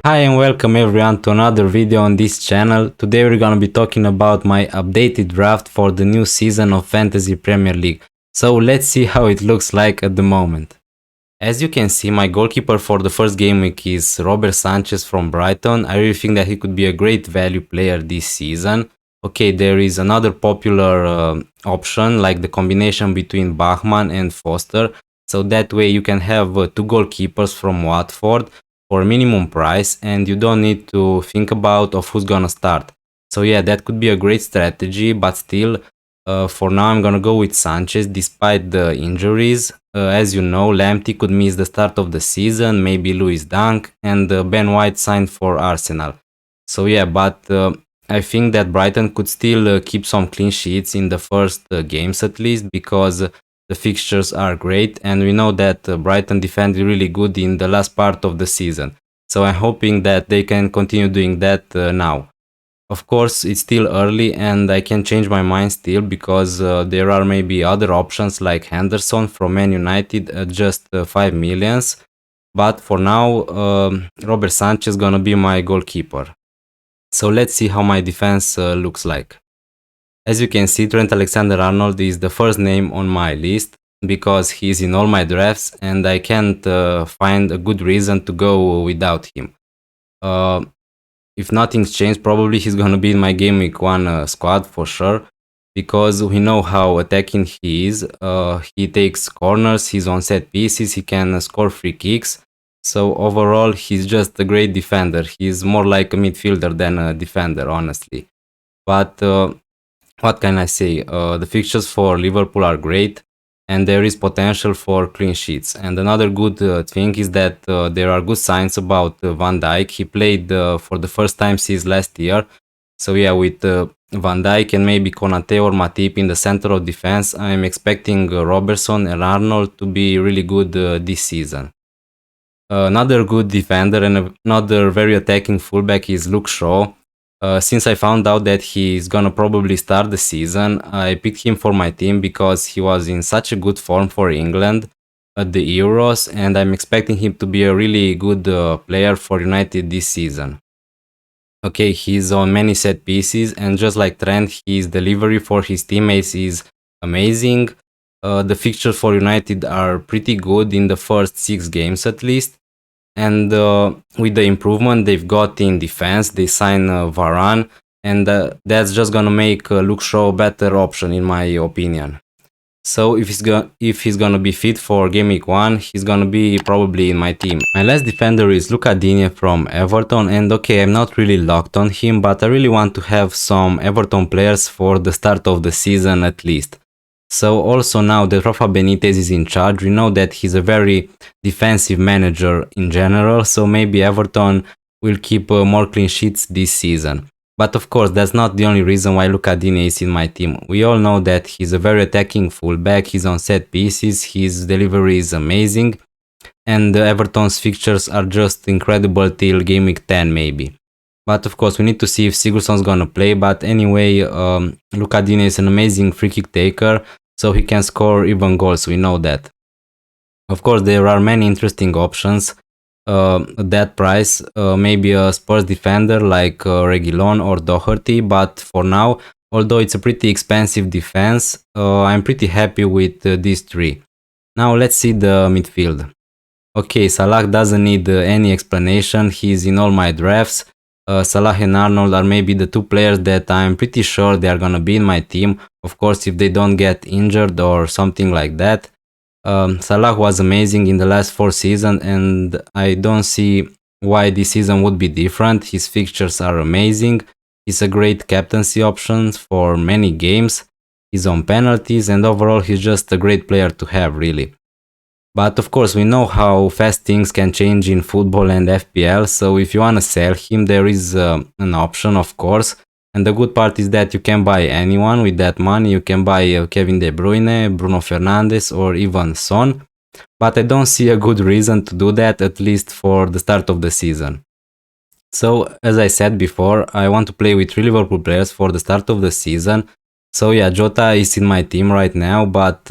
Hi and welcome everyone to another video on this channel. Today we're gonna be talking about my updated draft for the new season of Fantasy Premier League. So let's see how it looks like at the moment. As you can see, my goalkeeper for the first game week is Robert Sanchez from Brighton. I really think that he could be a great value player this season. Okay, there is another popular option like the combination between Bachmann and Foster. So that way you can have two goalkeepers from Watford for minimum price and you don't need to think about of who's gonna start. So yeah, that could be a great strategy, but still for now I'm gonna go with Sanchez despite the injuries. As you know, Lamptey could miss the start of the season, maybe Lewis Dunk, and Ben White signed for Arsenal. So yeah, but I think that Brighton could still keep some clean sheets in the first games at least, because the fixtures are great and we know that Brighton defended really good in the last part of the season. So I'm hoping that they can continue doing that now. Of course, it's still early and I can change my mind still, because there are maybe other options like Henderson from Man United at just 5 millions. But for now, Robert Sanchez gonna be my goalkeeper. So let's see how my defense looks like. As you can see, Trent Alexander-Arnold is the first name on my list because he's in all my drafts and I can't find a good reason to go without him. If nothing's changed, probably he's gonna be in my game week 1 squad for sure, because we know how attacking he is. He takes corners, he's on set pieces, he can score free kicks. So overall, he's just a great defender. He's more like a midfielder than a defender, honestly. But what can I say? The fixtures for Liverpool are great and there is potential for clean sheets. And another good thing is that there are good signs about Van Dijk. He played for the first time since last year. So yeah, with Van Dijk and maybe Konate or Matip in the center of defense, I'm expecting Robertson and Arnold to be really good this season. Another good defender and another very attacking fullback is Luke Shaw. Since I found out that he's gonna probably start the season, I picked him for my team because he was in such a good form for England at the Euros, and I'm expecting him to be a really good player for United this season. Okay, he's on many set pieces, and just like Trent, his delivery for his teammates is amazing. The fixtures for United are pretty good in the first 6 games at least. And with the improvement they've got in defense, they sign Varane, and that's just gonna make Luke Shaw a better option in my opinion. So if he's gonna be fit for game week 1, he's gonna be probably in my team. My last defender is Luca Digne from Everton, and okay, I'm not really locked on him, but I really want to have some Everton players for the start of the season at least. So also now that Rafa Benitez is in charge, we know that he's a very defensive manager in general, so maybe Everton will keep more clean sheets this season. But of course, that's not the only reason why Luca Digne is in my team. We all know that he's a very attacking fullback, he's on set pieces, his delivery is amazing, and Everton's fixtures are just incredible till game week 10 maybe. But of course, we need to see if Sigurdsson's gonna play. But anyway, Luca Digne is an amazing free kick taker, so he can score even goals, we know that. Of course, there are many interesting options at that price. Maybe a Spurs defender like Reguilon or Doherty, but for now, although it's a pretty expensive defense, I'm pretty happy with these 3. Now let's see the midfield. Okay, Salah doesn't need any explanation, he's in all my drafts. Salah and Arnold are maybe the 2 players that I'm pretty sure they are gonna be in my team. Of course, if they don't get injured or something like that. Salah was amazing in the last 4 seasons and I don't see why this season would be different. His fixtures are amazing. He's a great captaincy option for many games. He's on penalties and overall he's just a great player to have, really. But of course, we know how fast things can change in football and FPL, so if you wanna sell him, there is an option, of course. And the good part is that you can buy anyone with that money. You can buy Kevin De Bruyne, Bruno Fernandes, or even Son. But I don't see a good reason to do that, at least for the start of the season. So, as I said before, I want to play with 3 Liverpool players for the start of the season. So yeah, Jota is in my team right now, but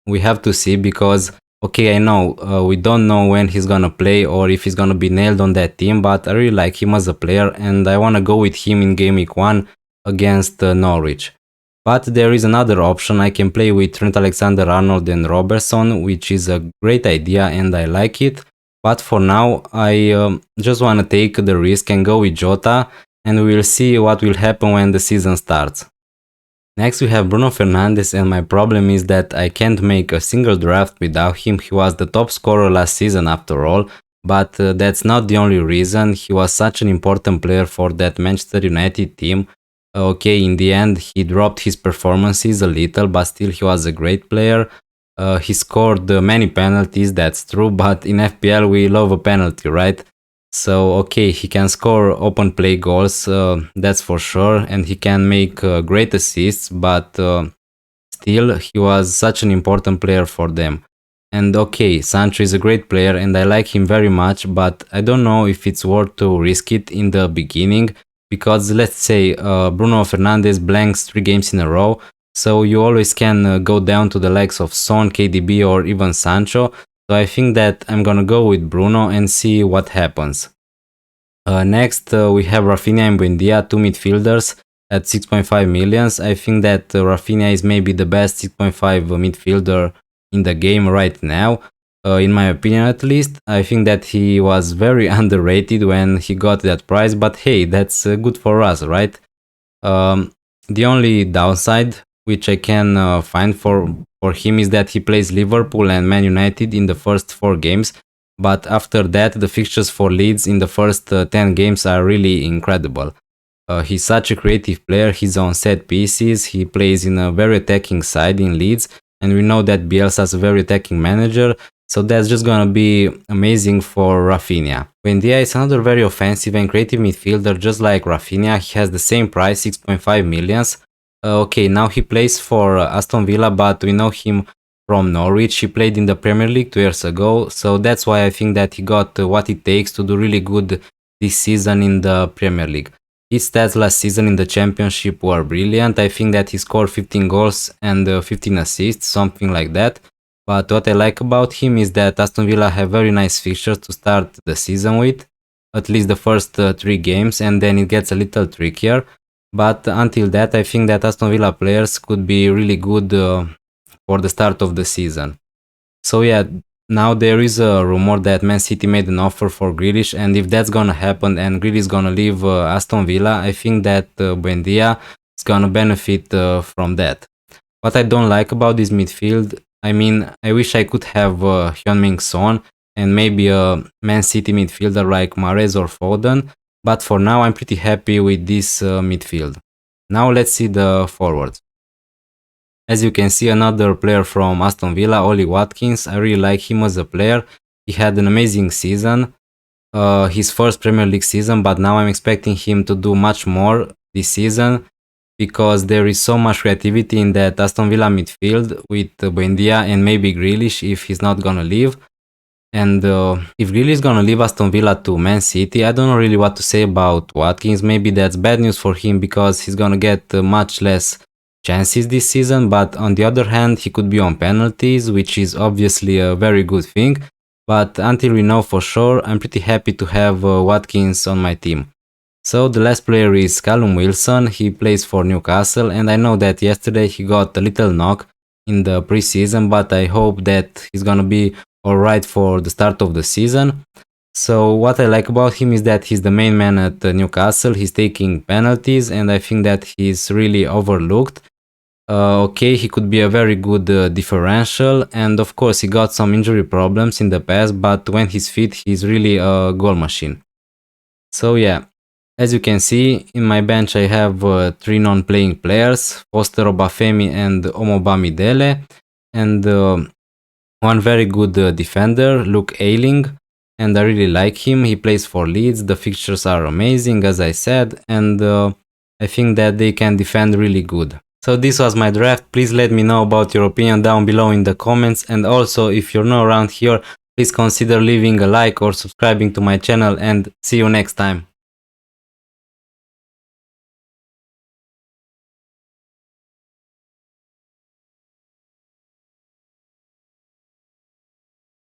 we have to see, because Okay, I know we don't know when he's gonna play or if he's gonna be nailed on that team, but I really like him as a player and I wanna go with him in game week 1 against Norwich. But there is another option. I can play with Trent Alexander-Arnold and Robertson, which is a great idea and I like it. But for now, I just wanna take the risk and go with Jota, and we will see what will happen when the season starts. Next we have Bruno Fernandes, and my problem is that I can't make a single draft without him. He was the top scorer last season after all, but that's not the only reason. He was such an important player for that Manchester United team. Okay, in the end he dropped his performances a little, but still he was a great player. He scored many penalties, that's true, but in FPL we love a penalty, right? So okay, he can score open play goals, that's for sure, and he can make great assists, but still he was such an important player for them. And okay, Sancho is a great player and I like him very much, but I don't know if it's worth to risk it in the beginning, because let's say Bruno Fernandes blanks 3 games in a row, so you always can go down to the likes of Son, KDB or even Sancho. So I think that I'm gonna go with Bruno and see what happens. Next, we have Rafinha and Buendia, 2 midfielders at 6.5 millions. I think that Rafinha is maybe the best 6.5 midfielder in the game right now. In my opinion at least. I think that he was very underrated when he got that price, but hey, that's good for us, right? The only downside which I can find for him is that he plays Liverpool and Man United in the first 4 games, but after that the fixtures for Leeds in the first 10 games are really incredible. He's such a creative player, he's on set pieces, he plays in a very attacking side in Leeds, and we know that Bielsa is a very attacking manager, so that's just gonna be amazing for Rafinha. Buendia is another very offensive and creative midfielder just like Rafinha. He has the same price, 6.5 millions. Okay, now he plays for Aston Villa, but we know him from Norwich. He played in the Premier League 2 years ago, so that's why I think that he got what it takes to do really good this season in the Premier League. His stats last season in the Championship were brilliant. I think that he scored 15 goals and 15 assists, something like that. But what I like about him is that Aston Villa have very nice fixtures to start the season with, at least the first 3 games, and then it gets a little trickier. But until that, I think that Aston Villa players could be really good for the start of the season. So yeah, now there is a rumor that Man City made an offer for Grealish, and if that's gonna happen and Grealish is gonna leave Aston Villa, I think that Buendia is gonna benefit from that. What I don't like about this midfield, I mean, I wish I could have Heung-min Son and maybe a Man City midfielder like Mahrez or Foden, but for now I'm pretty happy with this midfield. Now let's see the forwards. As you can see, another player from Aston Villa, Ollie Watkins. I really like him as a player. He had an amazing season, his first Premier League season, but now I'm expecting him to do much more this season because there is so much creativity in that Aston Villa midfield with Buendia and maybe Grealish if he's not gonna leave. And if Grealish is gonna leave Aston Villa to Man City, I don't know really what to say about Watkins. Maybe that's bad news for him because he's gonna get much less chances this season, but on the other hand he could be on penalties, which is obviously a very good thing. But until we know for sure, I'm pretty happy to have Watkins on my team. So the last player is Callum Wilson. He plays for Newcastle, and I know that yesterday he got a little knock in the preseason, but I hope that he's gonna be alright for the start of the season. So what I like about him is that he's the main man at Newcastle. He's taking penalties and I think that he's really overlooked. Okay, he could be a very good differential, and of course he got some injury problems in the past, but when he's fit he's really a goal machine. So yeah, as you can see in my bench I have 3 non-playing players, Foster Obafemi and Omobamidele, and one very good defender, Luke Ayling, and I really like him. He plays for Leeds, the fixtures are amazing as I said, and I think that they can defend really good. So this was my draft. Please let me know about your opinion down below in the comments, and also if you're not around here, please consider leaving a like or subscribing to my channel, and see you next time.